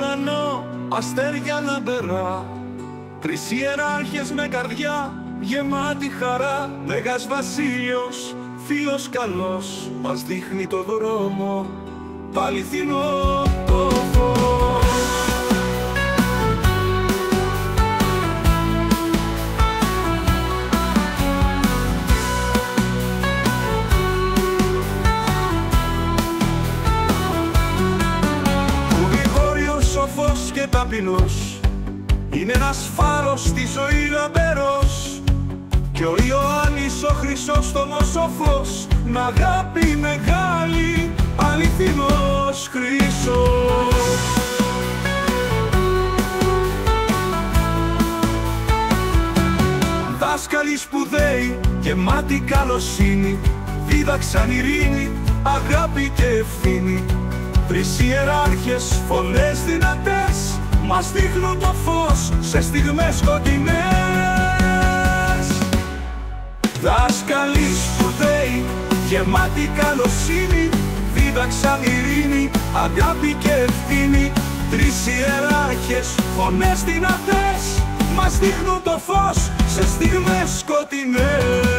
ουρανό αστέρια λαμπερά, τρεις ιεράρχες με καρδιά γεμάτη χαρά. Μέγας βασίλειος, φίλος καλός, μας δείχνει το δρόμο, το αληθινό το φως. Σοφός και ταπεινός, είναι ένας φάρος στη ζωή λαμπερός, και ο Ιωάννης ο Χρυσόστομος ο φως, με αγάπη μεγάλη, αληθινός χρυσός. Δάσκαλοι σπουδαίοι, γεμάτοι καλοσύνη, δίδαξαν ειρήνη, αγάπη και ευθύνη. Τρεις ιεράρχες, φωνές δυνατές, μας δείχνουν το φως σε στιγμές σκοτεινές. Δάσκαλοι σπουδαίοι, γεμάτοι καλοσύνη, δίδαξαν ειρήνη, αγάπη και ευθύνη. Τρεις ιεράρχες, φωνές δυνατές, μας δείχνουν το φως σε στιγμές σκοτεινές.